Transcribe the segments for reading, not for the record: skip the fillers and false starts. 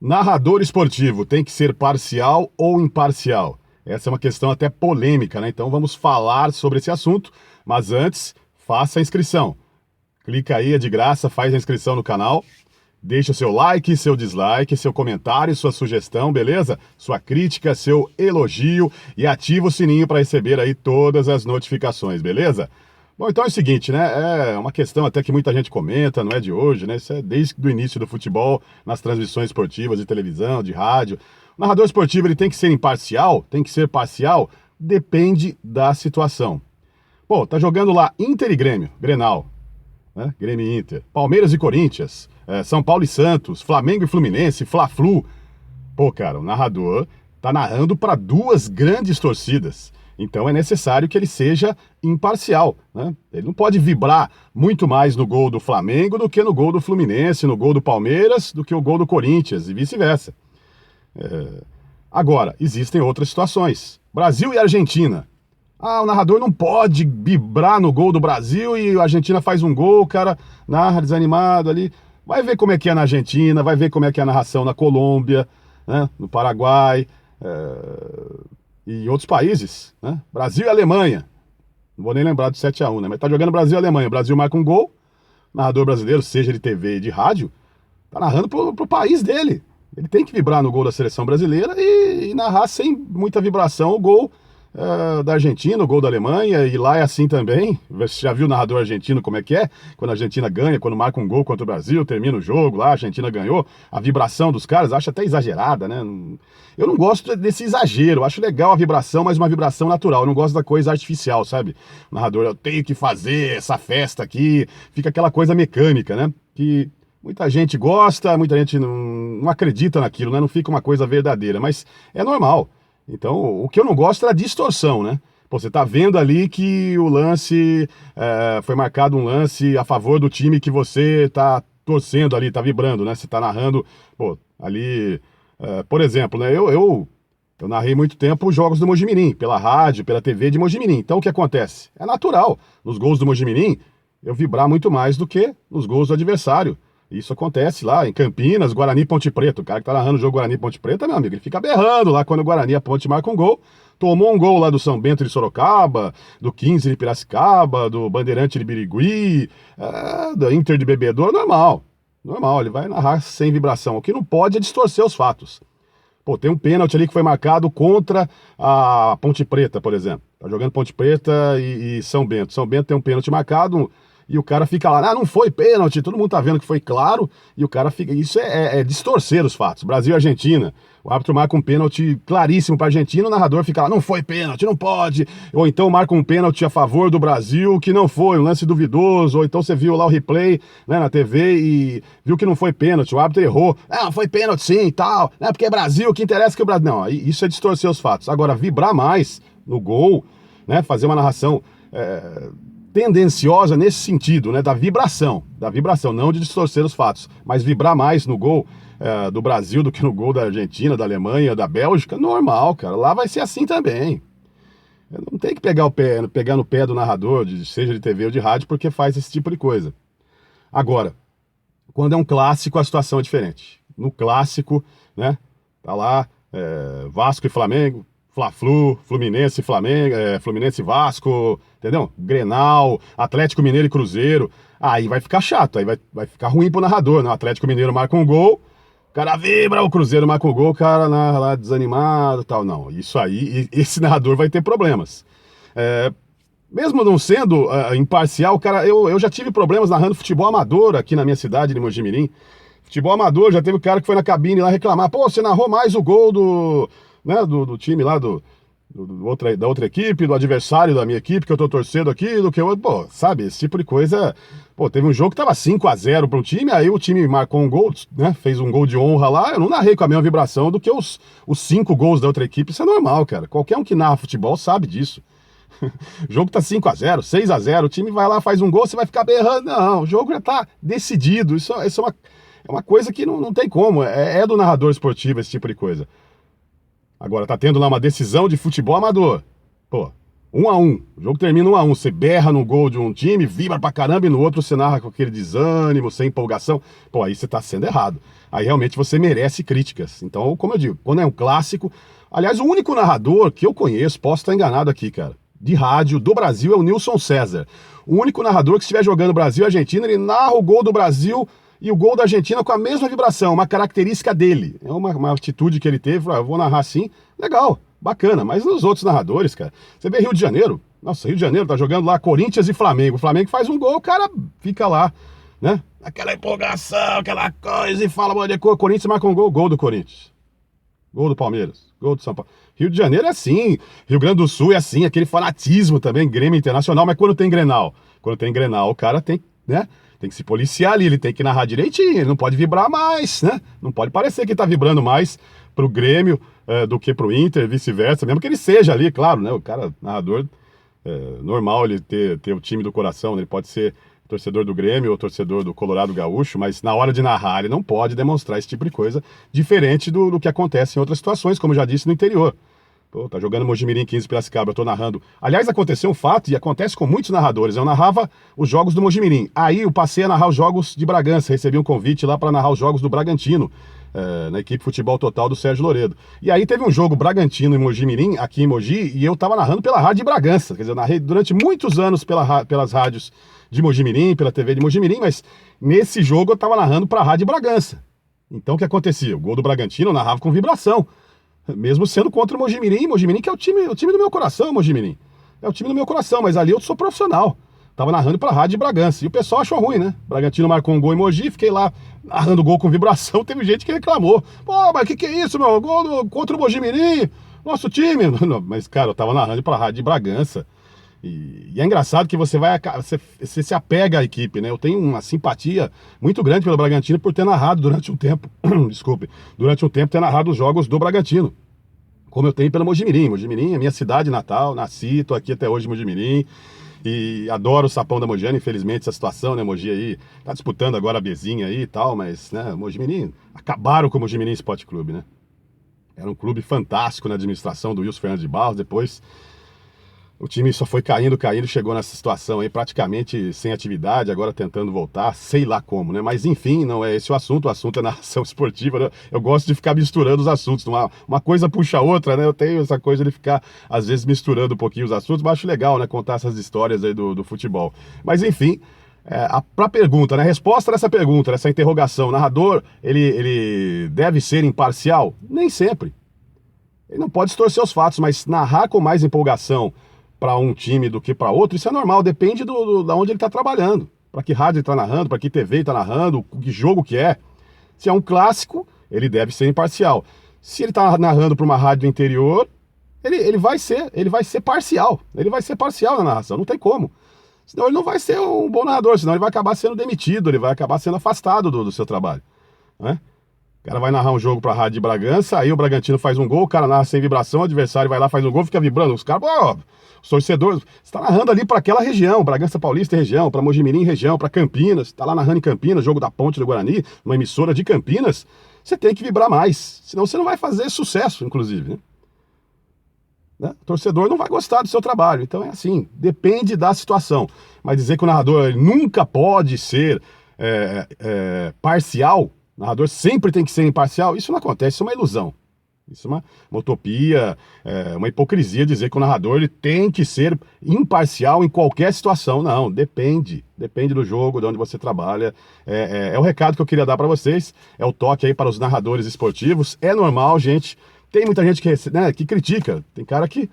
Narrador esportivo tem que ser parcial ou imparcial? Essa é uma questão até polêmica, né? Então vamos falar sobre esse assunto, mas antes, faça a inscrição. Clica aí, é de graça, faz a inscrição no canal. Deixa o seu like, seu dislike, seu comentário, sua sugestão, beleza? Sua crítica, seu elogio e ativa o sininho para receber aí todas as notificações, beleza? Bom, então é o seguinte, né? É uma questão até que muita gente comenta, não é de hoje, né? Isso é desde o início do futebol, nas transmissões esportivas de televisão, de rádio. O narrador esportivo ele tem que ser imparcial, tem que ser parcial, depende da situação. Pô, tá jogando lá Inter e Grêmio, Grenal, né? Grêmio e Inter, Palmeiras e Corinthians, São Paulo e Santos, Flamengo e Fluminense, Fla-Flu. Pô, cara, o narrador tá narrando para duas grandes torcidas. Então é necessário que ele seja imparcial, né? Ele não pode vibrar muito mais no gol do Flamengo do que no gol do Fluminense, no gol do Palmeiras, do que o gol do Corinthians e vice-versa. Agora, existem outras situações. Brasil e Argentina. Ah, o narrador não pode vibrar no gol do Brasil e a Argentina faz um gol, o cara narra desanimado ali. Vai ver como é que é na Argentina, vai ver como é que é a narração na Colômbia, né, no Paraguai, e outros países, né? Brasil e Alemanha. Não vou nem lembrar do 7-1, né? Mas tá jogando Brasil e Alemanha. O Brasil marca um gol, narrador brasileiro, seja de TV e de rádio, tá narrando pro país dele. Ele tem que vibrar no gol da seleção brasileira e narrar sem muita vibração o gol da Argentina, o gol da Alemanha, e lá é assim também. Você já viu o narrador argentino como é que é? Quando a Argentina ganha, quando marca um gol contra o Brasil, termina o jogo lá, a Argentina ganhou, a vibração dos caras, acho até exagerada, né? Eu não gosto desse exagero, acho legal a vibração, mas uma vibração natural, eu não gosto da coisa artificial, sabe? O narrador, eu tenho que fazer essa festa aqui, fica aquela coisa mecânica, né? Que muita gente gosta, muita gente não acredita naquilo, né? Não fica uma coisa verdadeira, mas é normal. Então, o que eu não gosto é a distorção, né? Pô, você tá vendo ali que o lance, foi marcado um lance a favor do time que você tá torcendo ali, tá vibrando, né? Você tá narrando, pô, ali, por exemplo, né? Eu narrei muito tempo os jogos do Mojimirim, pela rádio, pela TV de Mojimirim. Então, o que acontece? É natural, nos gols do Mojimirim, eu vibrar muito mais do que nos gols do adversário. Isso acontece lá em Campinas, Guarani e Ponte Preta. O cara que tá narrando o jogo Guarani e Ponte Preta, meu amigo, ele fica berrando lá quando o Guarani e a Ponte marca um gol. Tomou um gol lá do São Bento de Sorocaba, do 15 de Piracicaba, do Bandeirante de Birigui, do Inter de Bebedouro, normal. Normal, ele vai narrar sem vibração. O que não pode é distorcer os fatos. Pô, tem um pênalti ali que foi marcado contra a Ponte Preta, por exemplo. Tá jogando Ponte Preta e São Bento. São Bento tem um pênalti marcado e o cara fica lá, não foi pênalti, todo mundo tá vendo que foi claro, e o cara fica, isso é distorcer os fatos. Brasil e Argentina, o árbitro marca um pênalti claríssimo pra Argentina, o narrador fica lá, não foi pênalti, não pode, ou então marca um pênalti a favor do Brasil, que não foi, um lance duvidoso, ou então você viu lá o replay, né, na TV e viu que não foi pênalti, o árbitro errou, foi pênalti sim e tal, né, porque é Brasil, o que interessa é que o Brasil... Não, isso é distorcer os fatos. Agora, vibrar mais no gol, né, fazer uma narração tendenciosa nesse sentido, né, da vibração, não de distorcer os fatos, mas vibrar mais no gol do Brasil do que no gol da Argentina, da Alemanha, da Bélgica, normal, cara, lá vai ser assim também. Não tem que pegar no pé do narrador, seja de TV ou de rádio, porque faz esse tipo de coisa. Agora, quando é um clássico, a situação é diferente. No clássico, né, tá lá Vasco e Flamengo, Fla-Flu, Fluminense e Flamengo, Fluminense e Vasco, entendeu? Grenal, Atlético Mineiro e Cruzeiro. Aí vai ficar chato, aí vai ficar ruim pro narrador, né? O Atlético Mineiro marca um gol, o cara vibra, o Cruzeiro marca um gol, o cara narra lá desanimado e tal. Não, isso aí, esse narrador vai ter problemas. Mesmo não sendo imparcial, cara, eu já tive problemas narrando futebol amador aqui na minha cidade, de Mojimirim. Futebol amador, já teve um cara que foi na cabine lá reclamar, pô, você narrou mais o gol do time lá, da outra equipe, do adversário da minha equipe, que eu tô torcendo aqui, do que eu... Pô, sabe, esse tipo de coisa... Pô, teve um jogo que tava 5-0 para um time, aí o time marcou um gol, né, fez um gol de honra lá, eu não narrei com a mesma vibração do que os 5 gols da outra equipe, isso é normal, cara. Qualquer um que narra futebol sabe disso. O jogo tá 5-0, 6-0, o time vai lá, faz um gol, você vai ficar berrando. Não, o jogo já tá decidido, isso é uma coisa que não tem como, é do narrador esportivo esse tipo de coisa. Agora, tá tendo lá uma decisão de futebol amador. Pô, 1-1. O jogo termina 1-1. Você berra no gol de um time, vibra pra caramba, e no outro você narra com aquele desânimo, sem empolgação. Pô, aí você tá sendo errado. Aí realmente você merece críticas. Então, como eu digo, quando é um clássico... Aliás, o único narrador que eu conheço, posso estar enganado aqui, cara, de rádio do Brasil é o Nilson César. O único narrador que estiver jogando Brasil e Argentina, ele narra o gol do Brasil e o gol da Argentina com a mesma vibração, uma característica dele. É uma atitude que ele teve, eu vou narrar assim, legal, bacana. Mas os outros narradores, cara, você vê Rio de Janeiro, nossa, Rio de Janeiro tá jogando lá Corinthians e Flamengo. O Flamengo faz um gol, o cara fica lá, né? Aquela empolgação, aquela coisa, e fala, mano, Corinthians marca um gol, gol do Corinthians. Gol do Palmeiras, gol do São Paulo. Rio de Janeiro é assim, Rio Grande do Sul é assim, aquele fanatismo também, Grêmio Internacional, mas quando tem Grenal, o cara tem, né, tem que se policiar ali, ele tem que narrar direitinho, ele não pode vibrar mais, né, não pode parecer que ele tá vibrando mais pro Grêmio do que pro Inter, vice-versa, mesmo que ele seja ali, claro, né, o cara, narrador, normal ele ter o time do coração, né, ele pode ser torcedor do Grêmio ou torcedor do Colorado Gaúcho, mas na hora de narrar ele não pode demonstrar esse tipo de coisa, diferente do que acontece em outras situações, como eu já disse, no interior. Pô, tá jogando Mojimirim 15 Piracicaba, eu tô narrando. Aliás, aconteceu um fato, e acontece com muitos narradores, eu narrava os jogos do Mojimirim. Aí eu passei a narrar os jogos de Bragança, recebi um convite lá para narrar os jogos do Bragantino, na equipe Futebol Total do Sérgio Loredo. E aí teve um jogo Bragantino e Mojimirim, aqui em Mogi, e eu tava narrando pela rádio de Bragança. Quer dizer, eu narrei durante muitos anos pelas rádios de Mojimirim, pela TV de Mojimirim, mas nesse jogo eu tava narrando pra rádio de Bragança. Então o que acontecia? O gol do Bragantino eu narrava com vibração. Mesmo sendo contra o Mojimirim que é o time do meu coração, Mojimirim. É o time do meu coração, mas ali eu sou profissional. Tava narrando pra rádio de Bragança. E o pessoal achou ruim, né? Bragantino marcou um gol em Mogi, fiquei lá narrando gol com vibração. Teve gente que reclamou. Pô, mas que é isso, meu? Gol contra o Mojimirim, nosso time. Não, mas, cara, eu tava narrando pra rádio de Bragança. E é engraçado que você se apega à equipe, né? Eu tenho uma simpatia muito grande pelo Bragantino por ter narrado durante um tempo, desculpe, durante um tempo ter narrado os jogos do Bragantino, como eu tenho pelo Mojimirim. Mojimirim é minha cidade natal, nasci, tô aqui até hoje em Mojimirim, e adoro o Sapão da Mogiana. Infelizmente essa situação, né, Mogi aí, tá disputando agora a Bezinha aí e tal, mas, né, Mojimirim, acabaram com o Mojimirim Esporte Clube, né? Era um clube fantástico na administração do Wilson Fernandes de Barros, depois... O time só foi caindo, chegou nessa situação aí praticamente sem atividade, agora tentando voltar, sei lá como, né? Mas enfim, não é esse o assunto é narração esportiva, né? Eu gosto de ficar misturando os assuntos, uma coisa puxa a outra, né? Eu tenho essa coisa de ficar, às vezes, misturando um pouquinho os assuntos, mas acho legal, né? Contar essas histórias aí do futebol. Mas enfim, pra pergunta, né? A resposta dessa pergunta, dessa interrogação, o narrador, ele deve ser imparcial? Nem sempre. Ele não pode distorcer os fatos, mas narrar com mais empolgação para um time do que para outro, isso é normal, depende da onde ele está trabalhando, para que rádio ele está narrando, para que TV ele está narrando, que jogo que é. Se é um clássico, ele deve ser imparcial. Se ele está narrando para uma rádio do interior, ele vai ser parcial, ele vai ser parcial na narração, não tem como. Senão ele não vai ser um bom narrador, senão ele vai acabar sendo demitido, ele vai acabar sendo afastado do seu trabalho, né? O cara vai narrar um jogo pra rádio de Bragança, aí o Bragantino faz um gol, o cara narra sem vibração, o adversário vai lá, faz um gol, fica vibrando. Os caras, pô, os torcedores, você tá narrando ali pra aquela região, Bragança Paulista região, pra Mojimirim região, pra Campinas, tá lá narrando em Campinas, jogo da Ponte do Guarani, uma emissora de Campinas, você tem que vibrar mais, senão você não vai fazer sucesso, inclusive, né? O torcedor não vai gostar do seu trabalho, então é assim, depende da situação. Mas dizer que o narrador ele nunca pode ser parcial, o narrador sempre tem que ser imparcial, isso não acontece, isso é uma ilusão. Isso é uma utopia, uma hipocrisia dizer que o narrador ele tem que ser imparcial em qualquer situação. Não, depende do jogo, de onde você trabalha. É o recado que eu queria dar para vocês, é o toque aí para os narradores esportivos. É normal, gente, tem muita gente que critica, tem cara que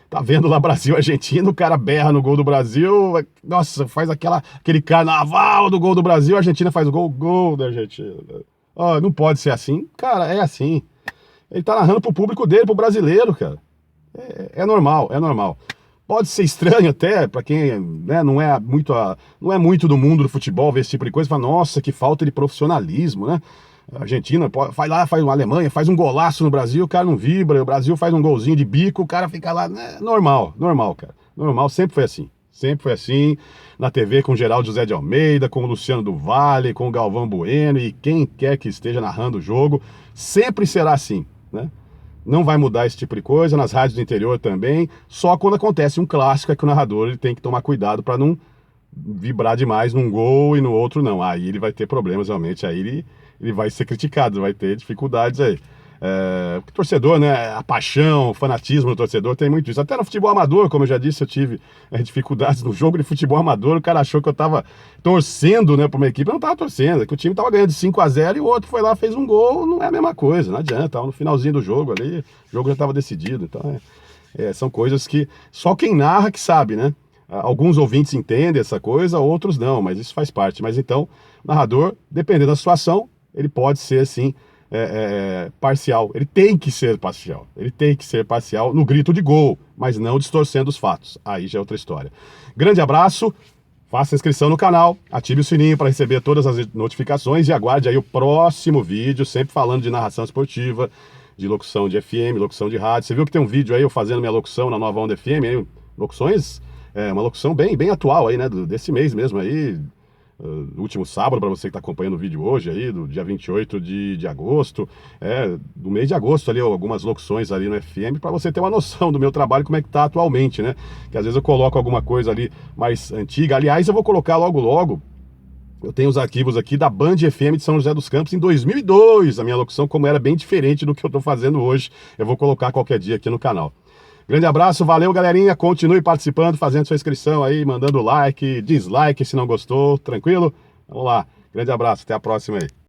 tá vendo lá Brasil e Argentina, o cara berra no gol do Brasil, nossa, faz aquele carnaval do gol do Brasil, a Argentina faz o gol da Argentina. Oh, não pode ser assim, cara, é assim. Ele tá narrando pro público dele, pro brasileiro, cara. É normal, é normal. Pode ser estranho até, pra quem não é muito do mundo do futebol ver esse tipo de coisa, fala, nossa, que falta de profissionalismo, né? A Argentina vai lá, faz uma Alemanha, faz um golaço no Brasil, o cara não vibra, o Brasil faz um golzinho de bico, o cara fica lá, normal, cara. Normal, sempre foi assim. Sempre foi assim, na TV com o Geraldo José de Almeida, com o Luciano do Vale, com o Galvão Bueno e quem quer que esteja narrando o jogo, sempre será assim, né? Não vai mudar esse tipo de coisa, nas rádios do interior também. Só quando acontece um clássico é que o narrador ele tem que tomar cuidado para não vibrar demais num gol e no outro não. Aí ele vai ter problemas realmente, aí ele vai ser criticado, vai ter dificuldades aí. Porque torcedor, né? A paixão, o fanatismo do torcedor tem muito isso. Até no futebol amador, como eu já disse, eu tive dificuldades no jogo de futebol amador. O cara achou que eu tava torcendo, né, pra uma equipe. Eu não tava torcendo, é que o time tava ganhando de 5-0 e o outro foi lá, fez um gol. Não é a mesma coisa, não adianta. Tava no finalzinho do jogo ali, o jogo já tava decidido. Então, são coisas que só quem narra que sabe, né? Alguns ouvintes entendem essa coisa, outros não, mas isso faz parte. Mas então, o narrador, dependendo da situação, ele pode ser assim. Parcial. Ele tem que ser parcial. Ele tem que ser parcial no grito de gol, mas não distorcendo os fatos. Aí já é outra história. Grande abraço, faça inscrição no canal, ative o sininho para receber todas as notificações e aguarde aí o próximo vídeo, sempre falando de narração esportiva, de locução de FM, locução de rádio. Você viu que tem um vídeo aí eu fazendo minha locução na Nova Onda FM, aí, locuções, uma locução bem atual aí, né, desse mês mesmo aí, último sábado, para você que está acompanhando o vídeo hoje aí, do dia 28 de agosto, do mês de agosto ali, algumas locuções ali no FM, para você ter uma noção do meu trabalho, como é que tá atualmente, né? Que às vezes eu coloco alguma coisa ali mais antiga, aliás, eu vou colocar logo, eu tenho os arquivos aqui da Band FM de São José dos Campos em 2002, a minha locução como era bem diferente do que eu estou fazendo hoje, eu vou colocar qualquer dia aqui no canal. Grande abraço, valeu galerinha, continue participando, fazendo sua inscrição aí, mandando like, dislike se não gostou, tranquilo? Vamos lá, grande abraço, até a próxima aí.